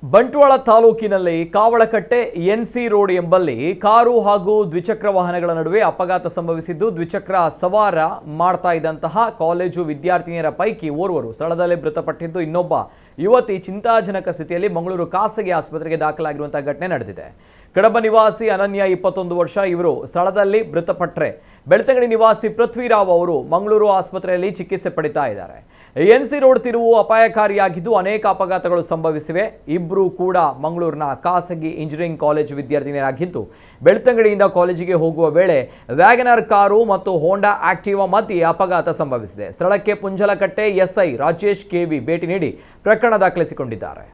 ಬಂಟ್ವಾಳ ತಾಲೂಕಿನಲ್ಲಿ Kavalakatte NC road ಎಂಬಲ್ಲಿ car ಹಾಗೂ ದ್ವಿಚಕ್ರ ವಾಹನಗಳ ನಡುವೆ ಅಪಘಾತ ಸಂಭವಿಸಿದ್ದು ದ್ವಿಚಕ್ರ ಸವಾರ ಮಾಡ್ತಾ ಇದ್ದಂತಹ ಕಾಲೇಜು ವಿದ್ಯಾರ್ಥಿನಿಯರ ಪೈಕಿ ಓರ್ವರು ಸ್ಥಳದಲ್ಲೇ ಮೃತಪಟ್ಟಿದ್ದು ಇನ್ನೊಬ್ಬ ಯುವತಿ ಚಿಂತಾಜನಕ ಸ್ಥಿತಿಯಲ್ಲಿ ಮಂಗಳೂರು ಖಾಸಗಿ ಆಸ್ಪತ್ರೆಗೆ ದಾಖಲಾಗಿರುವಂತಹ ಘಟನೆ ನಡೆದಿದೆ. ಕಡಬ ನಿವಾಸಿ ಅನನ್ಯ 21 ವರ್ಷ ಇವರು ಸ್ಥಳದಲ್ಲಿ ಮೃತಪಟ್ಟರೆ ಬೆಳ್ತಂಗಡಿ ನಿವಾಸಿ ಪೃಥ್ವಿರಾವ್ ಅವರು ಮಂಗಳೂರು ಆಸ್ಪತ್ರೆಯಲ್ಲಿ ಚಿಕಿತ್ಸೆ ಪಡಿತಾ ಇದ್ದಾರೆ. ಎನ್ಸಿ ರೋಡ್ ತಿರುವು ಅಪಾಯಕಾರಿಯಾಗಿದ್ದು ಅನೇಕ ಅಪಘಾತಗಳು ಸಂಭವಿಸಿವೆ. ಇಬ್ಬರು ಕೂಡ ಮಂಗಳೂರಿನ ಖಾಸಗಿ ಇಂಜಿನಿಯರಿಂಗ್ ಕಾಲೇಜು ವಿದ್ಯಾರ್ಥಿನಿಯರಾಗಿದ್ದು ಬೆಳ್ತಂಗಡಿಯಿಂದ ಕಾಲೇಜಿಗೆ ಹೋಗುವ ವೇಳೆ ವ್ಯಾಗನರ್ ಕಾರು ಮತ್ತು ಹೋಂಡಾ ಆಕ್ಟಿವಾ ಮಧ್ಯೆ ಅಪಘಾತ ಸಂಭವಿಸಿದೆ. ಸ್ಥಳಕ್ಕೆ ಪುಂಜಲಕಟ್ಟೆ ಎಸ್ಐ ರಾಜೇಶ್ ಕೆವಿ ಭೇಟಿ ನೀಡಿ ಪ್ರಕರಣ ದಾಖಲಿಸಿಕೊಂಡಿದ್ದಾರೆ.